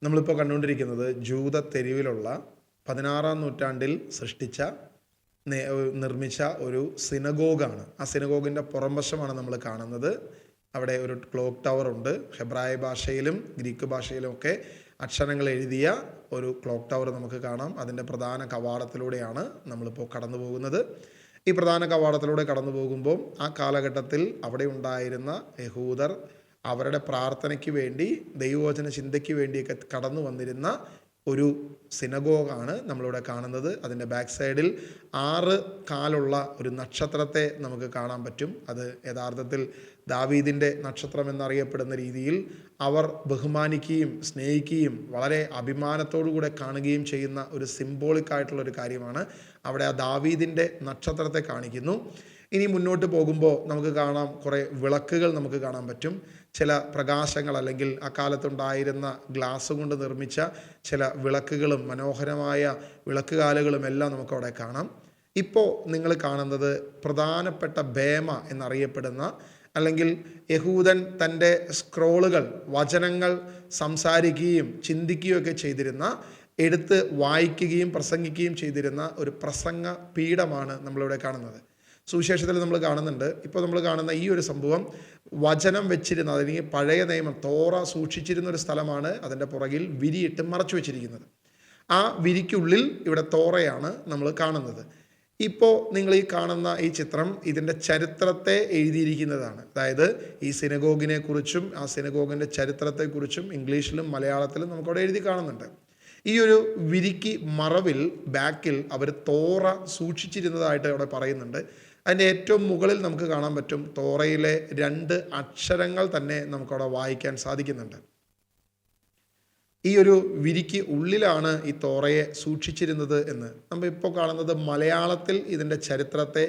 നമ്മളിപ്പോൾ കണ്ടുകൊണ്ടിരിക്കുന്നത് ജൂത തെരുവിലുള്ള 16-ാം നൂറ്റാണ്ടിൽ നിർമ്മിച്ച ഒരു സിനഗോഗാണ്. ആ സിനഗോഗിൻ്റെ പുറംവശമാണ് നമ്മൾ കാണുന്നത്. അവിടെ ഒരു ക്ലോക്ക് ടവർ ഉണ്ട്. ഹെബ്രായ ഭാഷയിലും ഗ്രീക്ക് ഭാഷയിലും ഒക്കെ അക്ഷരങ്ങൾ എഴുതിയ ഒരു ക്ലോക്ക് ടവർ നമുക്ക് കാണാം. അതിൻ്റെ പ്രധാന കവാടത്തിലൂടെയാണ് നമ്മളിപ്പോൾ കടന്നു പോകുന്നത്. ഈ പ്രധാന കവാടത്തിലൂടെ കടന്നു പോകുമ്പോൾ ആ കാലഘട്ടത്തിൽ അവിടെ ഉണ്ടായിരുന്ന യഹൂദർ അവരുടെ പ്രാർത്ഥനയ്ക്ക് വേണ്ടി, ദൈവവചന ചിന്തയ്ക്ക് വേണ്ടിയൊക്കെ കടന്നു വന്നിരുന്ന ഒരു സിനഗോഗാണ് നമ്മളിവിടെ കാണുന്നത്. അതിൻ്റെ ബാക്ക് സൈഡിൽ 6 കാലുള്ള ഒരു നക്ഷത്രത്തെ നമുക്ക് കാണാൻ പറ്റും. അത് യഥാർത്ഥത്തിൽ ദാവീദിൻ്റെ നക്ഷത്രം എന്നറിയപ്പെടുന്ന രീതിയിൽ അവർ ബഹുമാനിക്കുകയും സ്നേഹിക്കുകയും വളരെ അഭിമാനത്തോടു കൂടെ കാണുകയും ചെയ്യുന്ന ഒരു സിംബോളിക് ആയിട്ടുള്ളൊരു കാര്യമാണ്. അവിടെ ആ ദാവീദിൻ്റെ നക്ഷത്രത്തെ കാണിക്കുന്നു. ഇനി മുന്നോട്ട് പോകുമ്പോൾ നമുക്ക് കാണാം, കുറേ വിളക്കുകൾ നമുക്ക് കാണാൻ പറ്റും. ചില പ്രകാശങ്ങൾ, അല്ലെങ്കിൽ അക്കാലത്തുണ്ടായിരുന്ന ഗ്ലാസ് കൊണ്ട് നിർമ്മിച്ച ചില വിളക്കുകളും മനോഹരമായ വിളക്കുകാലുകളും എല്ലാം നമുക്കവിടെ കാണാം. ഇപ്പോൾ നിങ്ങൾ കാണുന്നത് പ്രധാനപ്പെട്ട ബേമ എന്നറിയപ്പെടുന്ന, അല്ലെങ്കിൽ യഹൂദൻ തൻ്റെ സ്ക്രോളുകൾ, വചനങ്ങൾ സംസാരിക്കുകയും ചിന്തിക്കുകയൊക്കെ ചെയ്തിരുന്ന, എടുത്ത് വായിക്കുകയും പ്രസംഗിക്കുകയും ചെയ്തിരുന്ന ഒരു പ്രസംഗ പീഠമാണ് നമ്മളിവിടെ കാണുന്നത്. സുവിശേഷത്തിൽ നമ്മൾ കാണുന്നുണ്ട്. ഇപ്പോൾ നമ്മൾ കാണുന്ന ഈ ഒരു സംഭവം വചനം വെച്ചിരുന്ന, അല്ലെങ്കിൽ പഴയ നിയമം തോറ സൂക്ഷിച്ചിരുന്ന ഒരു സ്ഥലമാണ്. അതിൻ്റെ പുറകിൽ വിരിയിട്ട് മറച്ചു വെച്ചിരിക്കുന്നത്. ആ വിരിക്കുള്ളിൽ ഇവിടെ തോറയാണ് നമ്മൾ കാണുന്നത്. ഇപ്പോൾ നിങ്ങൾ ഈ കാണുന്ന ഈ ചിത്രം ഇതിൻ്റെ ചരിത്രത്തെ എഴുതിയിരിക്കുന്നതാണ്. അതായത് ഈ സിനഗോഗിനെ കുറിച്ചും ആ സിനഗോഗിൻ്റെ ചരിത്രത്തെക്കുറിച്ചും ഇംഗ്ലീഷിലും മലയാളത്തിലും നമുക്കവിടെ എഴുതി കാണുന്നുണ്ട്. ഈ ഒരു വിരിക്ക് മറവിൽ ബാക്കിൽ അവർ തോറ സൂക്ഷിച്ചിരുന്നതായിട്ട് അവിടെ പറയുന്നുണ്ട്. അതിൻ്റെ ഏറ്റവും മുകളിൽ നമുക്ക് കാണാൻ പറ്റും, തോറയിലെ 2 അക്ഷരങ്ങൾ തന്നെ നമുക്കവിടെ വായിക്കാൻ സാധിക്കുന്നുണ്ട്. ഈ ഒരു വിരിക്ക് ഉള്ളിലാണ് ഈ തോറയെ സൂക്ഷിച്ചിരുന്നത് എന്ന്. നമ്മൾ ഇപ്പോൾ കാണുന്നത് മലയാളത്തിൽ ഇതിൻ്റെ ചരിത്രത്തെ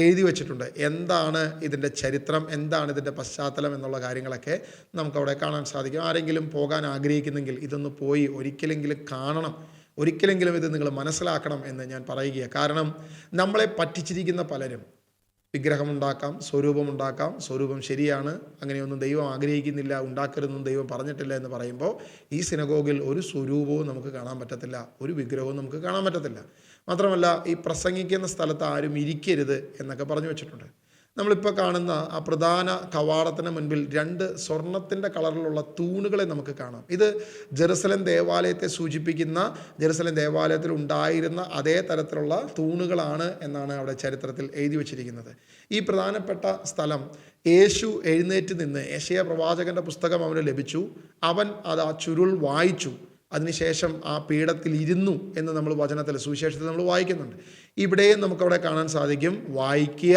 എഴുതി വച്ചിട്ടുണ്ട്. എന്താണ് ഇതിൻ്റെ ചരിത്രം, എന്താണ് ഇതിൻ്റെ പശ്ചാത്തലം എന്നുള്ള കാര്യങ്ങളൊക്കെ നമുക്കവിടെ കാണാൻ സാധിക്കും. ആരെങ്കിലും പോകാൻ ആഗ്രഹിക്കുന്നെങ്കിൽ ഇതൊന്ന് പോയി ഒരിക്കലെങ്കിലും കാണണം, ഒരിക്കലെങ്കിലും ഇത് നിങ്ങൾ മനസ്സിലാക്കണം എന്ന് ഞാൻ പറയുകയാണ്. കാരണം നമ്മളെ പറ്റിച്ചിരിക്കുന്ന പലരും വിഗ്രഹമുണ്ടാക്കാം, സ്വരൂപമുണ്ടാക്കാം, സ്വരൂപം ശരിയാണ്, അങ്ങനെയൊന്നും ദൈവം ആഗ്രഹിക്കുന്നില്ല, ഉണ്ടാക്കരുതെന്നും ദൈവം പറഞ്ഞിട്ടില്ല എന്ന് പറയുമ്പോൾ ഈ സിനഗോഗിൽ ഒരു സ്വരൂപവും നമുക്ക് കാണാൻ പറ്റത്തില്ല, ഒരു വിഗ്രഹവും നമുക്ക് കാണാൻ പറ്റത്തില്ല. മാത്രമല്ല ഈ പ്രസംഗിക്കുന്ന സ്ഥലത്ത് ആരും ഇരിക്കരുത് എന്നൊക്കെ പറഞ്ഞു വെച്ചിട്ടുണ്ട്. നമ്മളിപ്പോൾ കാണുന്ന ആ പ്രധാന കവാടത്തിന് മുൻപിൽ 2 സ്വർണത്തിൻ്റെ കളറിലുള്ള തൂണുകളെ നമുക്ക് കാണാം. ഇത് ജെറുസലേം ദേവാലയത്തെ സൂചിപ്പിക്കുന്ന, ജെറുസലേം ദേവാലയത്തിൽ ഉണ്ടായിരുന്ന അതേ തരത്തിലുള്ള തൂണുകളാണ് എന്നാണ് അവിടെ ചരിത്രത്തിൽ എഴുതി വച്ചിരിക്കുന്നത്. ഈ പ്രധാനപ്പെട്ട സ്ഥലം യേശു എഴുന്നേറ്റ് നിന്ന്, യെശയ്യാ പ്രവാചകൻ്റെ പുസ്തകം അവന് ലഭിച്ചു. അവൻ അത് ആ ചുരുൾ വായിച്ചു. അതിനുശേഷം ആ പീഠത്തിൽ ഇരുന്നു എന്ന് നമ്മൾ വചനത്തിൽ, സുവിശേഷത്തിൽ നമ്മൾ വായിക്കുന്നുണ്ട്. ഇവിടെയും നമുക്കവിടെ കാണാൻ സാധിക്കും, വായിക്കുക,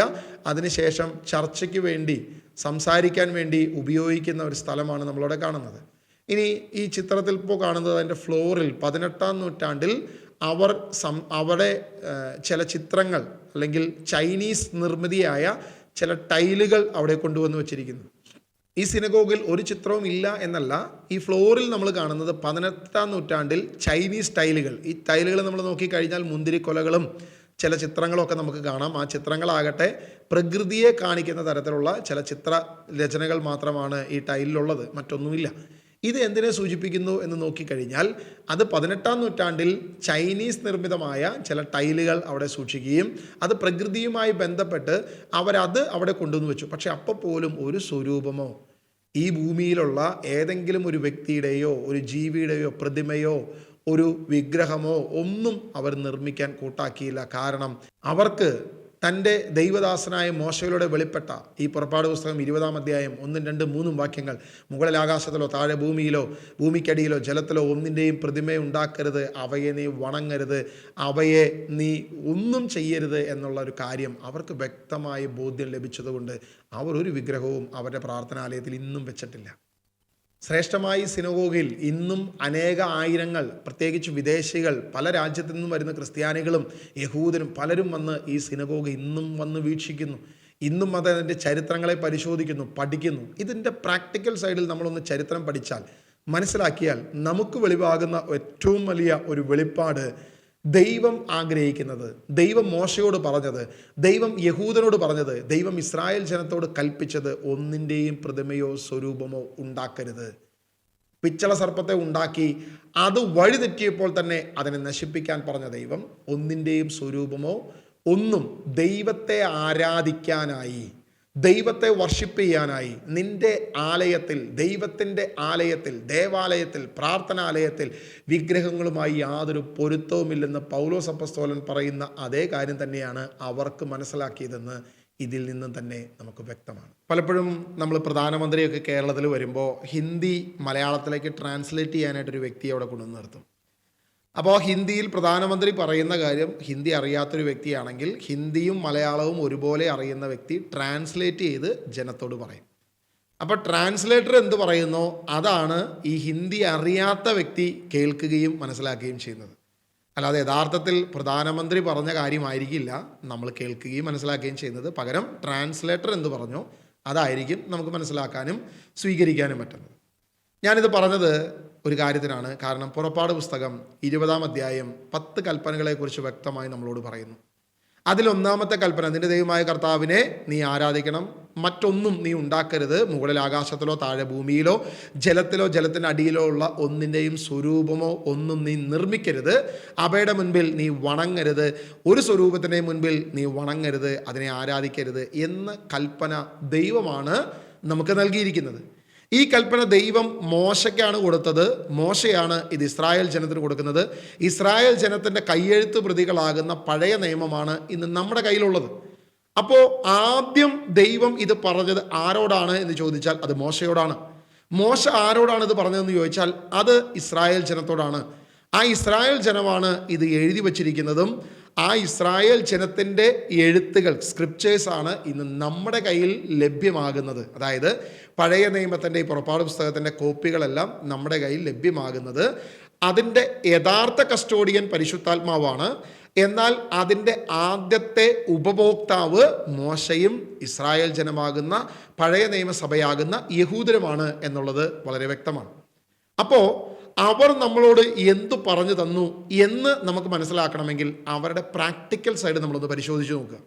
അതിനുശേഷം ചർച്ചയ്ക്ക് വേണ്ടി, സംസാരിക്കാൻ വേണ്ടി ഉപയോഗിക്കുന്ന ഒരു സ്ഥലമാണ് നമ്മളവിടെ കാണുന്നത്. ഇനി ഈ ചിത്രത്തിൽ ഇപ്പോൾ കാണുന്നത് അതിൻ്റെ ഫ്ലോറിൽ 18-ാം നൂറ്റാണ്ടിൽ അവിടെ ചില ചിത്രങ്ങൾ, അല്ലെങ്കിൽ ചൈനീസ് നിർമ്മിതിയായ ചില ടൈലുകൾ അവിടെ കൊണ്ടുവന്ന് വച്ചിരിക്കുന്നു. ഈ സിനഗോഗിൽ ഒരു ചിത്രവും ഇല്ല എന്നല്ല, ഈ ഫ്ലോറിൽ നമ്മൾ കാണുന്നത് 18-ാം നൂറ്റാണ്ടിൽ ചൈനീസ് ടൈലുകൾ. ഈ ടൈലുകൾ നമ്മൾ നോക്കിക്കഴിഞ്ഞാൽ മുന്തിരിക്കൊലകളും ചില ചിത്രങ്ങളൊക്കെ നമുക്ക് കാണാം. ആ ചിത്രങ്ങളാകട്ടെ പ്രകൃതിയെ കാണിക്കുന്ന തരത്തിലുള്ള ചില ചിത്രരചനകൾ മാത്രമാണ് ഈ ടൈലിലുള്ളത്, മറ്റൊന്നുമില്ല. ഇത് എന്തിനെ സൂചിപ്പിക്കുന്നു എന്ന് നോക്കിക്കഴിഞ്ഞാൽ അത് 18-ാം നൂറ്റാണ്ടിൽ ചൈനീസ് നിർമ്മിതമായ ചില ടൈലുകൾ അവിടെ സൂക്ഷിക്കുകയും അത് പ്രകൃതിയുമായി ബന്ധപ്പെട്ട് അവരത് അവിടെ കൊണ്ടുവന്ന് വെച്ചു. പക്ഷെ അപ്പോൾ പോലും ഒരു സ്വരൂപമോ, ഈ ഭൂമിയിലുള്ള ഏതെങ്കിലും ഒരു വ്യക്തിയുടെയോ ഒരു ജീവിയുടെയോ പ്രതിമയോ ഒരു വിഗ്രഹമോ ഒന്നും അവർ നിർമ്മിക്കാൻ കൂട്ടാക്കിയില്ല. കാരണം അവർക്ക് തൻ്റെ ദൈവദാസനായ മോശയിലൂടെ വെളിപ്പെട്ട ഈ പുറപ്പാട് പുസ്തകം 20-ാം അധ്യായം 1, 2, 3 വാക്യങ്ങൾ, മുകളിൽ ആകാശത്തിലോ താഴെ ഭൂമിയിലോ ഭൂമിക്കടിയിലോ ജലത്തിലോ ഒന്നിൻ്റെയും പ്രതിമയെ ഉണ്ടാക്കരുത്, അവയെ നീ വണങ്ങരുത്, അവയെ നീ ഒന്നും ചെയ്യരുത് എന്നുള്ള ഒരു കാര്യം അവർക്ക് വ്യക്തമായി ബോധ്യം ലഭിച്ചതുകൊണ്ട് അവർ ഒരു വിഗ്രഹവും അവരുടെ പ്രാർത്ഥനാലയത്തിൽ ഇന്നും വെച്ചിട്ടില്ല. ശ്രേഷ്ഠമായി സിനഗോഗിൽ ഇന്നും അനേക ആയിരങ്ങൾ, പ്രത്യേകിച്ച് വിദേശികൾ, പല രാജ്യത്തു നിന്നും വരുന്ന ക്രിസ്ത്യാനികളും യഹൂദരും പലരും വന്ന് ഈ സിനഗോഗ് ഇന്നും വന്ന് വീക്ഷിക്കുന്നു. ഇന്നും അതിൻ്റെ ചരിത്രങ്ങളെ പരിശോധിക്കുന്നു, പഠിക്കുന്നു. ഇതിൻ്റെ പ്രാക്ടിക്കൽ സൈഡിൽ നമ്മളൊന്ന് ചരിത്രം പഠിച്ചാൽ, മനസ്സിലാക്കിയാൽ നമുക്ക് വെളിവാകുന്ന ഏറ്റവും വലിയ ഒരു വെളിപ്പാട്, ദൈവം ആഗ്രഹിക്കുന്നത്, ദൈവം മോശയോട് പറഞ്ഞത്, ദൈവം യഹൂദനോട് പറഞ്ഞത്, ദൈവം ഇസ്രായേൽ ജനത്തോട് കൽപ്പിച്ചത്, ഒന്നിൻ്റെയും പ്രതിമയോ സ്വരൂപമോ ഉണ്ടാക്കരുത്. പിച്ചള സർപ്പത്തെ ഉണ്ടാക്കി അത് വഴിതെറ്റിയപ്പോൾ തന്നെ അതിനെ നശിപ്പിക്കാൻ പറഞ്ഞ ദൈവം ഒന്നിൻ്റെയും സ്വരൂപമോ ഒന്നും ദൈവത്തെ ആരാധിക്കാനായി, ദൈവത്തെ വർഷിപ്പ് ചെയ്യാനായി നിന്റെ ആലയത്തിൽ, ദൈവത്തിൻ്റെ ആലയത്തിൽ, ദേവാലയത്തിൽ, പ്രാർത്ഥനാലയത്തിൽ വിഗ്രഹങ്ങളുമായി യാതൊരു പൊരുത്തവുമില്ലെന്ന് പൗലോസ് അപ്പോസ്തലൻ പറയുന്ന അതേ കാര്യം തന്നെയാണ് അവർക്ക് മനസ്സിലാക്കിയതെന്ന് ഇതിൽ നിന്നും തന്നെ നമുക്ക് വ്യക്തമാണ്. പലപ്പോഴും നമ്മൾ പ്രധാനമന്ത്രിയൊക്കെ കേരളത്തിൽ വരുമ്പോൾ ഹിന്ദി മലയാളത്തിലേക്ക് ട്രാൻസ്ലേറ്റ് ചെയ്യാനായിട്ടൊരു വ്യക്തിയെ അവിടെ കൊണ്ടു നിർത്തും. അപ്പോൾ ഹിന്ദിയിൽ പ്രധാനമന്ത്രി പറയുന്ന കാര്യം ഹിന്ദി അറിയാത്തൊരു വ്യക്തിയാണെങ്കിൽ ഹിന്ദിയും മലയാളവും ഒരുപോലെ അറിയുന്ന വ്യക്തി ട്രാൻസ്ലേറ്റ് ചെയ്ത് ജനത്തോട് പറയും. അപ്പോൾ ട്രാൻസ്ലേറ്റർ എന്ത് പറയുന്നോ അതാണ് ഈ ഹിന്ദി അറിയാത്ത വ്യക്തി കേൾക്കുകയും മനസ്സിലാക്കുകയും ചെയ്യുന്നത്. അല്ലാതെ യഥാർത്ഥത്തിൽ പ്രധാനമന്ത്രി പറഞ്ഞ കാര്യമായിരിക്കില്ല നമ്മൾ കേൾക്കുകയും മനസ്സിലാക്കുകയും ചെയ്യുന്നത്. പകരം ട്രാൻസ്ലേറ്റർ എന്ത് പറഞ്ഞോ അതായിരിക്കും നമുക്ക് മനസ്സിലാക്കാനും സ്വീകരിക്കാനും പറ്റുന്നത്. ഞാനിത് പറഞ്ഞത് ഒരു കാര്യത്തിനാണ്. കാരണം പുറപ്പാട് പുസ്തകം 20-ാം അധ്യായം 10 കൽപ്പനകളെക്കുറിച്ച് വ്യക്തമായി നമ്മളോട് പറയുന്നു. അതിലൊന്നാമത്തെ കൽപ്പന, നിന്റെ ദൈവമായ കർത്താവിനെ നീ ആരാധിക്കണം, മറ്റൊന്നും നീ ഉണ്ടാക്കരുത്, മുകളിൽ ആകാശത്തിലോ താഴെ ഭൂമിയിലോ ജലത്തിലോ ജലത്തിൻ്റെ അടിയിലോ ഉള്ള ഒന്നിൻ്റെയും സ്വരൂപമോ ഒന്നും നീ നിർമ്മിക്കരുത്, അവയുടെ മുൻപിൽ നീ വണങ്ങരുത്, ഒരു സ്വരൂപത്തിൻ്റെ മുൻപിൽ നീ വണങ്ങരുത്, അതിനെ ആരാധിക്കരുത് എന്ന കൽപ്പന ദൈവമാണ് നമുക്ക് നൽകിയിരിക്കുന്നത്. ഈ കൽപ്പന ദൈവം മോശയ്ക്കാണ് കൊടുത്തത്. മോശയാണ് ഇത് ഇസ്രായേൽ ജനത്തിന് കൊടുക്കുന്നത്. ഇസ്രായേൽ ജനത്തിൻ്റെ കയ്യെഴുത്ത് പ്രതികളാകുന്ന പഴയ നിയമമാണ് ഇന്ന് നമ്മുടെ കയ്യിലുള്ളത്. അപ്പോൾ ആദ്യം ദൈവം ഇത് പറഞ്ഞത് ആരോടാണ് എന്ന് ചോദിച്ചാൽ അത് മോശയോടാണ്. മോശ ആരോടാണ് ഇത് പറഞ്ഞതെന്ന് ചോദിച്ചാൽ അത് ഇസ്രായേൽ ജനത്തോടാണ്. ആ ഇസ്രായേൽ ജനമാണ് ഇത് എഴുതി വച്ചിരിക്കുന്നതും ആ ഇസ്രായേൽ ജനത്തിൻ്റെ എഴുത്തുകൾ, സ്ക്രിപ്റ്റേഴ്സാണ് ഇന്ന് നമ്മുടെ കയ്യിൽ ലഭ്യമാകുന്നത്. അതായത് പഴയ നിയമത്തിൻ്റെ ഈ പുറപ്പാട് പുസ്തകത്തിൻ്റെ കോപ്പികളെല്ലാം നമ്മുടെ കയ്യിൽ ലഭ്യമാകുന്നത്. അതിൻ്റെ യഥാർത്ഥ കസ്റ്റോഡിയൻ പരിശുദ്ധാത്മാവാണ്. എന്നാൽ അതിൻ്റെ ആദ്യത്തെ ഉപഭോക്താവ് മോശയും ഇസ്രായേൽ ജനമാകുന്ന പഴയ നിയമസഭയാകുന്ന യഹൂദരുമാണ് എന്നുള്ളത് വളരെ വ്യക്തമാണ്. അപ്പോൾ അവർ നമ്മളോട് എന്തു പറഞ്ഞു തന്നു എന്ന് നമുക്ക് മനസ്സിലാക്കണമെങ്കിൽ അവരുടെ പ്രാക്ടിക്കൽ സൈഡ് നമ്മളൊന്ന് പരിശോധിച്ച് നോക്കുക.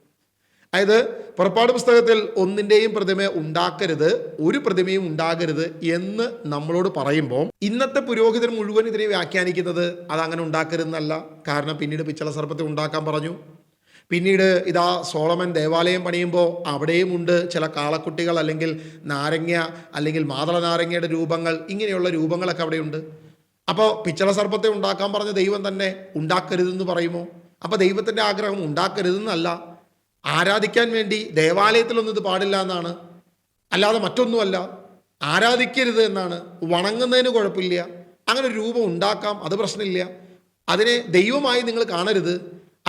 അതായത് പുറപ്പാട് പുസ്തകത്തിൽ ഒന്നിൻ്റെയും പ്രതിമ ഉണ്ടാക്കരുത്, ഒരു പ്രതിമയും ഉണ്ടാകരുത് എന്ന് നമ്മളോട് പറയുമ്പോൾ ഇന്നത്തെ പുരോഹിതർ മുഴുവൻ ഇതിനെ വ്യാഖ്യാനിക്കുന്നത് അതങ്ങനെ ഉണ്ടാക്കരുതെന്നല്ല. കാരണം പിന്നീട് പിച്ചള സർപ്പത്തെ ഉണ്ടാക്കാൻ പറഞ്ഞു. പിന്നീട് ഇതാ സോളമൻ ദേവാലയം പണിയുമ്പോൾ അവിടെയും ഉണ്ട് ചില കാളക്കുട്ടികൾ, അല്ലെങ്കിൽ നാരങ്ങ, അല്ലെങ്കിൽ മാതള നാരങ്ങയുടെ രൂപങ്ങൾ, ഇങ്ങനെയുള്ള രൂപങ്ങളൊക്കെ അവിടെയുണ്ട്. അപ്പോൾ പിച്ചള സർപ്പത്തെ ഉണ്ടാക്കാൻ പറഞ്ഞ ദൈവം തന്നെ ഉണ്ടാക്കരുതെന്ന് പറയുമോ? അപ്പോൾ ദൈവത്തിൻ്റെ ആഗ്രഹം ഉണ്ടാക്കരുതെന്നല്ല, ആരാധിക്കാൻ വേണ്ടി ദേവാലയത്തിലൊന്നും ഇത് പാടില്ല എന്നാണ്, അല്ലാതെ മറ്റൊന്നുമല്ല. ആരാധിക്കരുത് എന്നാണ്. വണങ്ങുന്നതിന് കുഴപ്പമില്ല, അങ്ങനെ ഒരു രൂപം ഉണ്ടാക്കാം, അത് പ്രശ്നമില്ല. അതിനെ ദൈവമായി നിങ്ങൾ കാണരുത്,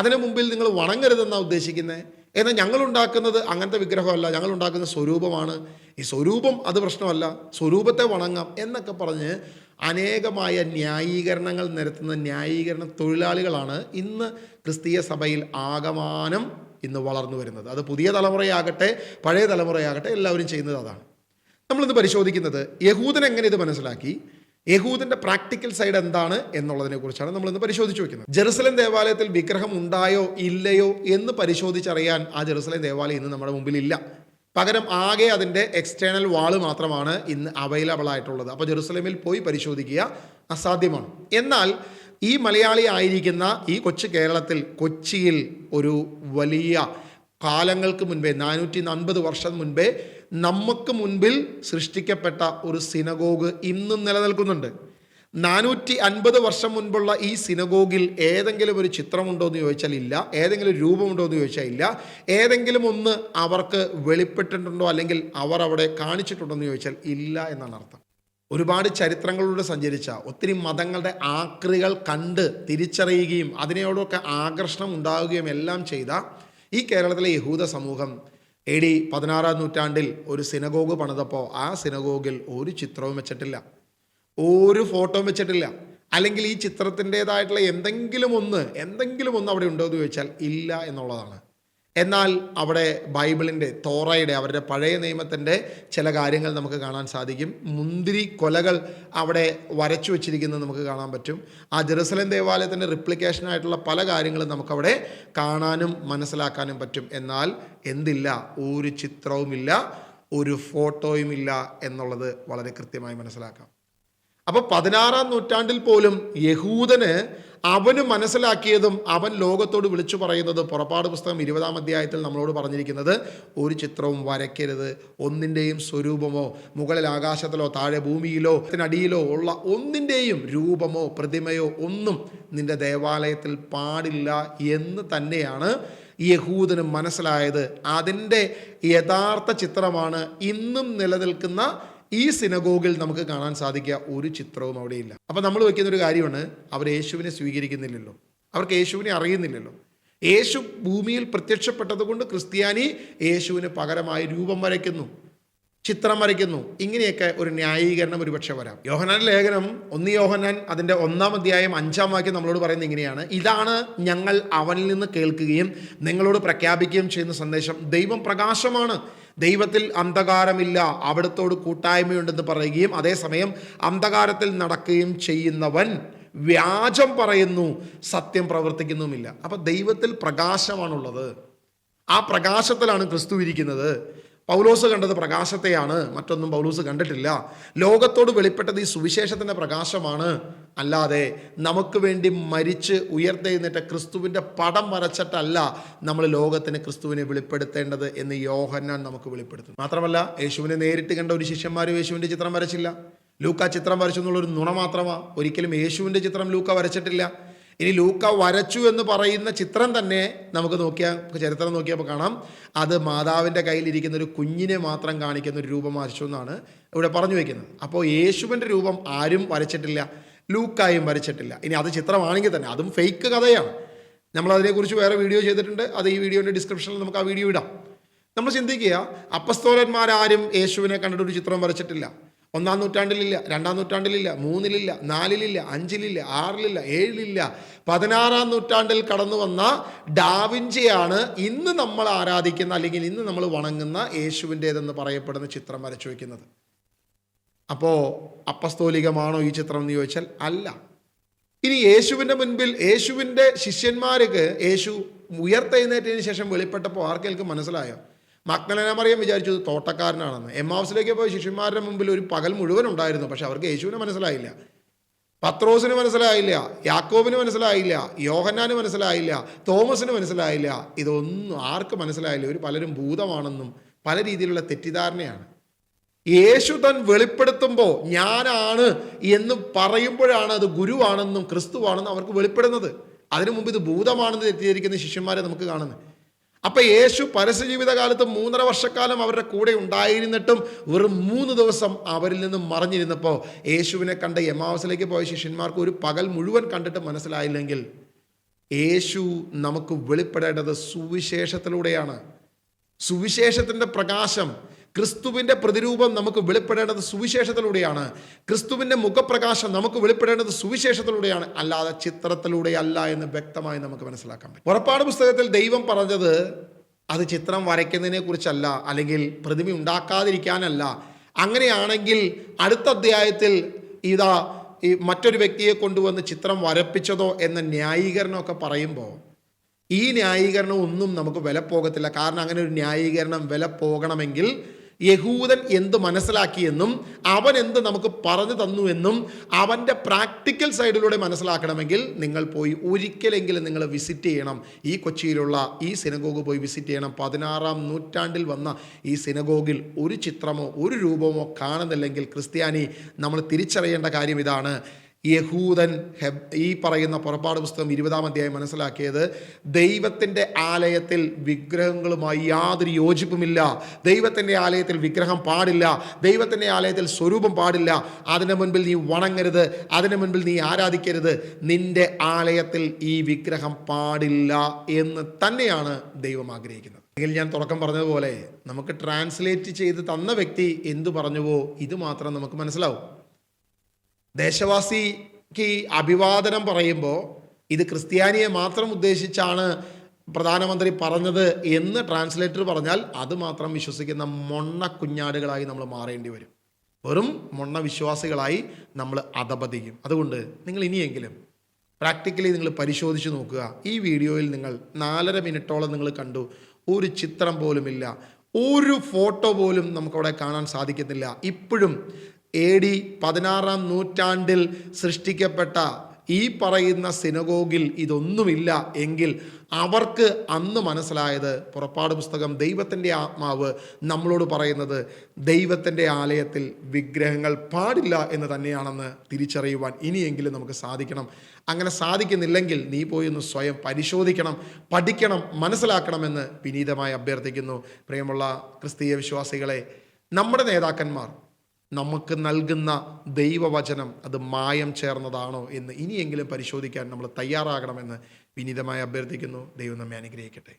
അതിന് മുമ്പിൽ നിങ്ങൾ വണങ്ങരുതെന്നാണ് ഉദ്ദേശിക്കുന്നത്. എന്നാൽ ഞങ്ങളുണ്ടാക്കുന്നത് അങ്ങനത്തെ വിഗ്രഹമല്ല, ഞങ്ങളുണ്ടാക്കുന്ന സ്വരൂപമാണ്, ഈ സ്വരൂപം അത് പ്രശ്നമല്ല, സ്വരൂപത്തെ വണങ്ങാം എന്നൊക്കെ പറഞ്ഞ് അനേകമായ ന്യായീകരണങ്ങൾ നിരത്തുന്ന ന്യായീകരണ തൊഴിലാളികളാണ് ഇന്ന് ക്രിസ്തീയ സഭയിൽ ആകമാനം ഇന്ന് വളർന്നു വരുന്നത്. അത് പുതിയ തലമുറയാകട്ടെ പഴയ തലമുറയാകട്ടെ എല്ലാവരും ചെയ്യുന്നത് അതാണ്. നമ്മളിന്ന് പരിശോധിക്കുന്നത് യഹൂദൻ എങ്ങനെ ഇത് മനസ്സിലാക്കി, യഹൂദൻ്റെ പ്രാക്ടിക്കൽ സൈഡ് എന്താണ് എന്നുള്ളതിനെ കുറിച്ചാണ് നമ്മളിന്ന് പരിശോധിച്ച് വയ്ക്കുന്നത്. ജെറുസലേം ദേവാലയത്തിൽ വിഗ്രഹം ഉണ്ടായോ ഇല്ലയോ എന്ന് പരിശോധിച്ചറിയാൻ ആ ജെറുസലേം ദേവാലയം ഇന്ന് നമ്മുടെ മുമ്പിൽ ഇല്ല. പകരം ആകെ അതിൻ്റെ എക്സ്റ്റേണൽ വാള് മാത്രമാണ് ഇന്ന് അവൈലബിൾ ആയിട്ടുള്ളത്. അപ്പോൾ ജെറുസലേമിൽ പോയി പരിശോധിക്കുക അസാധ്യമാണ്. എന്നാൽ ഈ മലയാളി ആയിരിക്കുന്ന ഈ കൊച്ചു കേരളത്തിൽ, കൊച്ചിയിൽ ഒരു വലിയ കാലങ്ങൾക്ക് മുൻപേ 450 വർഷം മുൻപേ നമുക്ക് മുൻപിൽ സൃഷ്ടിക്കപ്പെട്ട ഒരു സിനഗോഗ് ഇന്നും നിലനിൽക്കുന്നുണ്ട്. 450 വർഷം മുൻപുള്ള ഈ സിനഗോഗിൽ ഏതെങ്കിലും ഒരു ചിത്രമുണ്ടോ എന്ന് ചോദിച്ചാൽ ഇല്ല, ഏതെങ്കിലും രൂപമുണ്ടോ എന്ന് ചോദിച്ചാൽ ഇല്ല, ഏതെങ്കിലും ഒന്ന് അവർക്ക് വെളിപ്പെട്ടിട്ടുണ്ടോ അല്ലെങ്കിൽ അവർ അവിടെ കാണിച്ചിട്ടുണ്ടോ എന്ന് ചോദിച്ചാൽ ഇല്ല എന്നാണ് അർത്ഥം. ഒരുപാട് ചരിത്രങ്ങളിലൂടെ സഞ്ചരിച്ച, ഒത്തിരി മതങ്ങളുടെ ആകൃതികൾ കണ്ട് തിരിച്ചറിയുകയും അതിനോടൊക്കെ ആകർഷണം ഉണ്ടാവുകയും എല്ലാം ചെയ്ത ഈ കേരളത്തിലെ യഹൂദ സമൂഹം AD 16-ാം നൂറ്റാണ്ടിൽ ഒരു സിനഗോഗ് പണിതപ്പോൾ ആ സിനഗോഗിൽ ഒരു ചിത്രവും വെച്ചിട്ടില്ല, ഒരു ഫോട്ടോയും വെച്ചിട്ടില്ല. അല്ലെങ്കിൽ ഈ ചിത്രത്തിൻ്റെതായിട്ടുള്ള എന്തെങ്കിലും ഒന്ന് അവിടെ ഉണ്ടോ എന്ന് ചോദിച്ചാൽ ഇല്ല എന്നുള്ളതാണ്. എന്നാൽ അവിടെ ബൈബിളിൻ്റെ, തോറയുടെ, അവരുടെ പഴയ നിയമത്തിൻ്റെ ചില കാര്യങ്ങൾ നമുക്ക് കാണാൻ സാധിക്കും. മുന്തിരി കൊലകൾ അവിടെ വരച്ചു വച്ചിരിക്കുന്നത് നമുക്ക് കാണാൻ പറ്റും. ആ ജെറുസലേം ദേവാലയത്തിൻ്റെ റിപ്ലിക്കേഷനായിട്ടുള്ള പല കാര്യങ്ങളും നമുക്കവിടെ കാണാനും മനസ്സിലാക്കാനും പറ്റും. എന്നാൽ എന്തില്ല, ഒരു ചിത്രവുമില്ല, ഒരു ഫോട്ടോയുമില്ല എന്നുള്ളത് വളരെ കൃത്യമായി മനസ്സിലാക്കാം. അപ്പോൾ 16-ാം നൂറ്റാണ്ടിൽ പോലും യഹൂദന് അവന് മനസ്സിലാക്കിയതും അവൻ ലോകത്തോട് വിളിച്ചു പറയുന്നത്, പുറപ്പാട് പുസ്തകം 20-ാം അധ്യായത്തിൽ നമ്മളോട് പറഞ്ഞിരിക്കുന്നത്, ഒരു ചിത്രവും വരയ്ക്കരുത്, ഒന്നിൻ്റെയും സ്വരൂപമോ മുകളിൽ ആകാശത്തിലോ താഴെ ഭൂമിയിലോ അടിയിലോ ഉള്ള ഒന്നിൻ്റെയും രൂപമോ പ്രതിമയോ ഒന്നും നിന്റെ ദേവാലയത്തിൽ പാടില്ല എന്ന് തന്നെയാണ് യഹൂദന് മനസ്സിലായത്. അതിൻ്റെ യഥാർത്ഥ ചിത്രമാണ് ഇന്നും നിലനിൽക്കുന്ന ഈ സിനഗോഗിൽ നമുക്ക് കാണാൻ സാധിക്കുക. ഒരു ചിത്രവും അവിടെയില്ല. അപ്പം നമ്മൾ വയ്ക്കുന്നൊരു കാര്യമാണ്, അവർ യേശുവിനെ സ്വീകരിക്കുന്നില്ലല്ലോ, അവർക്ക് യേശുവിനെ അറിയുന്നില്ലല്ലോ. യേശു ഭൂമിയിൽ പ്രത്യക്ഷപ്പെട്ടത് കൊണ്ട് ക്രിസ്ത്യാനി യേശുവിന് പകരമായി രൂപം വരയ്ക്കുന്നു, ചിത്രം വരയ്ക്കുന്നു. ഇങ്ങനെയൊക്കെ ഒരു ന്യായീകരണം ഒരുപക്ഷെ വരാം. യോഹന്നാൻ ലേഖനം 1 യോഹന്നാൻ അതിൻ്റെ 1-ാം അധ്യായം 5-ാം വാക്യം നമ്മളോട് പറയുന്നത് ഇങ്ങനെയാണ്: ഇതാണ് ഞങ്ങൾ അവനിൽ നിന്ന് കേൾക്കുകയും നിങ്ങളോട് പ്രഖ്യാപിക്കുകയും ചെയ്യുന്ന സന്ദേശം. ദൈവം പ്രകാശമാണ്, ദൈവത്തിൽ അന്ധകാരമില്ല, അവിടുത്തോട് കൂട്ടായ്മയുണ്ടെന്ന് പറയുകയും അതേസമയം അന്ധകാരത്തിൽ നടക്കുകയും ചെയ്യുന്നവൻ വ്യാജം പറയുന്നു, സത്യം പ്രവർത്തിക്കുന്നുമില്ല. അപ്പം ദൈവത്തിൽ പ്രകാശമാണുള്ളത്. ആ പ്രകാശത്തിലാണ് ക്രിസ്തു ഇരിക്കുന്നത്. പൗലോസ് കണ്ടത് പ്രകാശത്തെയാണ്, മറ്റൊന്നും പൗലോസ് കണ്ടിട്ടില്ല. ലോകത്തോട് വെളിപ്പെട്ടത് ഈ സുവിശേഷത്തിൻ്റെ പ്രകാശമാണ്, അല്ലാതെ നമുക്ക് വേണ്ടി മരിച്ച് ഉയർത്തെഴുന്നേറ്റ ക്രിസ്തുവിൻ്റെ പടം വരച്ചിട്ടല്ല നമ്മൾ ലോകത്തിന് ക്രിസ്തുവിനെ വെളിപ്പെടുത്തേണ്ടത് എന്ന് യോഹന്നാൻ നമുക്ക് വെളിപ്പെടുത്തുന്നു. മാത്രമല്ല, യേശുവിനെ നേരിട്ട് കണ്ട ഒരു ശിഷ്യന്മാരും യേശുവിൻ്റെ ചിത്രം വരച്ചില്ല. ലൂക്ക ചിത്രം വരച്ചു എന്നുള്ളൊരു നുണ മാത്രമാണ്. ഒരിക്കലും യേശുവിൻ്റെ ചിത്രം ലൂക്ക വരച്ചിട്ടില്ല. ഇനി ലൂക്ക വരച്ചു എന്ന് പറയുന്ന ചിത്രം തന്നെ നമുക്ക് ചരിത്രം നോക്കിയപ്പോൾ കാണാം, അത് മാതാവിൻ്റെ കയ്യിലിരിക്കുന്ന ഒരു കുഞ്ഞിനെ മാത്രം കാണിക്കുന്ന ഒരു രൂപം വരച്ചു എന്നാണ് ഇവിടെ പറഞ്ഞു വയ്ക്കുന്നത്. അപ്പോൾ യേശുവിൻ്റെ രൂപം ആരും വരച്ചിട്ടില്ല, ലൂക്കായും വരച്ചിട്ടില്ല. ഇനി അത് ചിത്രമാണെങ്കിൽ തന്നെ അതും ഫേക്ക് കഥയാണ്. നമ്മളതിനെക്കുറിച്ച് വേറെ വീഡിയോ ചെയ്തിട്ടുണ്ട്, അത് ഈ വീഡിയോൻ്റെ ഡിസ്ക്രിപ്ഷനിൽ നമുക്ക് ആ വീഡിയോ ഇടാം. നമ്മൾ ചിന്തിക്കുക, അപ്പസ്തോലന്മാരാരും യേശുവിനെ കണ്ടിട്ട് ഒരു ചിത്രം വരച്ചിട്ടില്ല. 1-ാം നൂറ്റാണ്ടിലില്ല, 2-ാം നൂറ്റാണ്ടിലില്ല, 3-ലില്ല, 4-ലില്ല, 5-ലില്ല, 6-ലില്ല, 7-ലില്ല. 16-ാം നൂറ്റാണ്ടിൽ കടന്നു വന്ന ഡാവിഞ്ചിയാണ് ഇന്ന് നമ്മൾ ആരാധിക്കുന്ന അല്ലെങ്കിൽ ഇന്ന് നമ്മൾ വണങ്ങുന്ന യേശുവിൻ്റേതെന്ന് പറയപ്പെടുന്ന ചിത്രം വരച്ചു വയ്ക്കുന്നത്. അപ്പോൾ അപ്പസ്തോലികമാണോ ഈ ചിത്രം എന്ന് ചോദിച്ചാൽ അല്ല. ഇനി യേശുവിൻ്റെ മുൻപിൽ യേശുവിൻ്റെ ശിഷ്യന്മാർക്ക് യേശു ഉയർത്തെഴുന്നേറ്റതിന് ശേഷം വെളിപ്പെട്ടപ്പോൾ ആർക്കെങ്കിലും മനസ്സിലായോ? മഗ്ദലേന മറിയം വിചാരിച്ചു തോട്ടക്കാരനാണെന്ന്. എമ്മാവൂസിലേക്ക് പോയ ശിഷ്യന്മാരുടെ മുമ്പിൽ ഒരു പകൽ മുഴുവൻ ഉണ്ടായിരുന്നു, പക്ഷെ അവർക്ക് യേശുവിനെ മനസ്സിലായില്ല. പത്രോസിന് മനസ്സിലായില്ല, യാക്കോബിന് മനസ്സിലായില്ല, യോഹന്നാന് മനസ്സിലായില്ല, തോമസിന് മനസ്സിലായില്ല. ഇതൊന്നും ആർക്ക് മനസ്സിലായില്ല? പലരും ഭൂതമാണെന്നും പല രീതിയിലുള്ള തെറ്റിദ്ധാരണയാണ്. യേശു താൻ വെളിപ്പെടുത്തുമ്പോൾ ഞാനാണ് എന്ന് പറയുമ്പോഴാണ് അത് ഗുരുവാണെന്നും ക്രിസ്തുവാണെന്നും അവർക്ക് വെളിപ്പെടുന്നത്. അതിനു മുമ്പ് ഇത് ഭൂതമാണെന്ന് തെറ്റിദ്ധരിക്കുന്ന ശിഷ്യന്മാരെ നമുക്ക് കാണുന്നത്. അപ്പം യേശു പരസ്യജീവിതകാലത്ത് 3.5 വർഷക്കാലം അവരുടെ കൂടെ ഉണ്ടായിരുന്നിട്ടും വെറും 3 ദിവസം അവരിൽ നിന്നും മറഞ്ഞിരുന്നപ്പോൾ യേശുവിനെ കണ്ട എമ്മാവൂസിലേക്ക് പോയ ശിഷ്യന്മാർക്ക് ഒരു പകൽ മുഴുവൻ കണ്ടിട്ട് മനസ്സിലായില്ലെങ്കിൽ യേശു നമുക്ക് വെളിപ്പെടേണ്ടത് സുവിശേഷത്തിലൂടെയാണ്. സുവിശേഷത്തിൻ്റെ പ്രകാശം, ക്രിസ്തുവിൻ്റെ പ്രതിരൂപം നമുക്ക് വെളിപ്പെടേണ്ടത് സുവിശേഷത്തിലൂടെയാണ്. ക്രിസ്തുവിൻ്റെ മുഖപ്രകാശം നമുക്ക് വെളിപ്പെടേണ്ടത് സുവിശേഷത്തിലൂടെയാണ്, അല്ലാതെ ചിത്രത്തിലൂടെയല്ല എന്ന് വ്യക്തമായി നമുക്ക് മനസ്സിലാക്കാൻ പറ്റും. പുറപ്പാട് പുസ്തകത്തിൽ ദൈവം പറഞ്ഞത് അത് ചിത്രം വരയ്ക്കുന്നതിനെ കുറിച്ചല്ല, അല്ലെങ്കിൽ പ്രതിമ ഉണ്ടാക്കാതിരിക്കാനല്ല. അങ്ങനെയാണെങ്കിൽ അടുത്ത അധ്യായത്തിൽ ഈ മറ്റൊരു വ്യക്തിയെ കൊണ്ടുവന്ന് ചിത്രം വരപ്പിച്ചതോ എന്ന ന്യായീകരണമൊക്കെ പറയുമ്പോൾ ഈ ന്യായീകരണം ഒന്നും നമുക്ക് വില പോകത്തില്ല. കാരണം അങ്ങനെ ഒരു ന്യായീകരണം വില പോകണമെങ്കിൽ യഹൂദൻ എന്ത് മനസ്സിലാക്കിയെന്നും അവൻ എന്ത് നമുക്ക് പറഞ്ഞു തന്നുവെന്നും അവൻ്റെ പ്രാക്ടിക്കൽ സൈഡിലൂടെ മനസ്സിലാക്കണമെങ്കിൽ നിങ്ങൾ പോയി ഒരിക്കലെങ്കിലും നിങ്ങൾ വിസിറ്റ് ചെയ്യണം. ഈ കൊച്ചിയിലുള്ള ഈ സിനഗോഗ് പോയി വിസിറ്റ് ചെയ്യണം. 16-ാം നൂറ്റാണ്ടിൽ വന്ന ഈ സിനഗോഗിൽ ഒരു ചിത്രമോ ഒരു രൂപമോ കാണുന്നില്ലെങ്കിൽ ക്രിസ്ത്യാനി നമ്മൾ തിരിച്ചറിയേണ്ട കാര്യം ഇതാണ്: യഹൂദൻ ഈ പറയുന്ന പുറപ്പാട് പുസ്തകം 20-ാം അധ്യായം മനസ്സിലാക്കിയത് ദൈവത്തിൻ്റെ ആലയത്തിൽ വിഗ്രഹങ്ങളുമായി യാതൊരു യോജിപ്പുമില്ല. ദൈവത്തിൻ്റെ ആലയത്തിൽ വിഗ്രഹം പാടില്ല, ദൈവത്തിൻ്റെ ആലയത്തിൽ സ്വരൂപം പാടില്ല, അതിന് മുൻപിൽ നീ വണങ്ങരുത്, അതിന് മുൻപിൽ നീ ആരാധിക്കരുത്, നിന്റെ ആലയത്തിൽ ഈ വിഗ്രഹം പാടില്ല എന്ന് തന്നെയാണ് ദൈവം ആഗ്രഹിക്കുന്നത്. എങ്കിൽ ഞാൻ തുടക്കം പറഞ്ഞതുപോലെ നമുക്ക് ട്രാൻസ്ലേറ്റ് ചെയ്ത് തന്ന വ്യക്തി എന്തു പറഞ്ഞുവോ ഇത് മാത്രം നമുക്ക് മനസ്സിലാവും. ദേശവാസിക്ക് അഭിവാദനം പറയുമ്പോൾ ഇത് ക്രിസ്ത്യാനിയെ മാത്രം ഉദ്ദേശിച്ചാണ് പ്രധാനമന്ത്രി പറഞ്ഞത് എന്ന് ട്രാൻസ്ലേറ്റർ പറഞ്ഞാൽ അത് മാത്രം വിശ്വസിക്കുന്ന മൊണ്ണ കുഞ്ഞാടുകളായി നമ്മൾ മാറേണ്ടി വരും. വെറും മൊണ്ണ വിശ്വാസികളായി നമ്മൾ അധപതിക്കും. അതുകൊണ്ട് നിങ്ങൾ ഇനിയെങ്കിലും പ്രാക്ടിക്കലി നിങ്ങൾ പരിശോധിച്ച് നോക്കുക. ഈ വീഡിയോയിൽ നിങ്ങൾ 4.5 മിനിറ്റോളം നിങ്ങൾ കണ്ടു, ഒരു ചിത്രം പോലുമില്ല, ഒരു ഫോട്ടോ പോലും നമുക്കവിടെ കാണാൻ സാധിക്കത്തില്ല. ഇപ്പോഴും AD 16-ാം നൂറ്റാണ്ടിൽ സൃഷ്ടിക്കപ്പെട്ട ഈ പറയുന്ന സിനഗോഗിൽ ഇതൊന്നുമില്ല എങ്കിൽ അവർക്ക് അന്ന് മനസ്സിലായത്, പുറപ്പാട് പുസ്തകം ദൈവത്തിൻ്റെ ആത്മാവ് നമ്മളോട് പറയുന്നത് ദൈവത്തിൻ്റെ ആലയത്തിൽ വിഗ്രഹങ്ങൾ പാടില്ല എന്ന് തന്നെയാണെന്ന് തിരിച്ചറിയുവാൻ ഇനിയെങ്കിലും നമുക്ക് സാധിക്കണം. അങ്ങനെ സാധിക്കുന്നില്ലെങ്കിൽ നീ പോയി ഒന്ന് സ്വയം പരിശോധിക്കണം, പഠിക്കണം, മനസ്സിലാക്കണമെന്ന് വിനീതമായി അഭ്യർത്ഥിക്കുന്നു. പ്രിയമുള്ള ക്രിസ്തീയ വിശ്വാസികളെ, നമ്മുടെ നേതാക്കന്മാർ നമുക്ക് നൽകുന്ന ദൈവവചനം അത് മായം ചേർന്നതാണോ എന്ന് ഇനിയെങ്കിലും പരിശോധിക്കാൻ നമ്മൾ തയ്യാറാകണമെന്ന് വിനീതമായി അഭ്യർത്ഥിക്കുന്നു. ദൈവം നമ്മെ അനുഗ്രഹിക്കട്ടെ.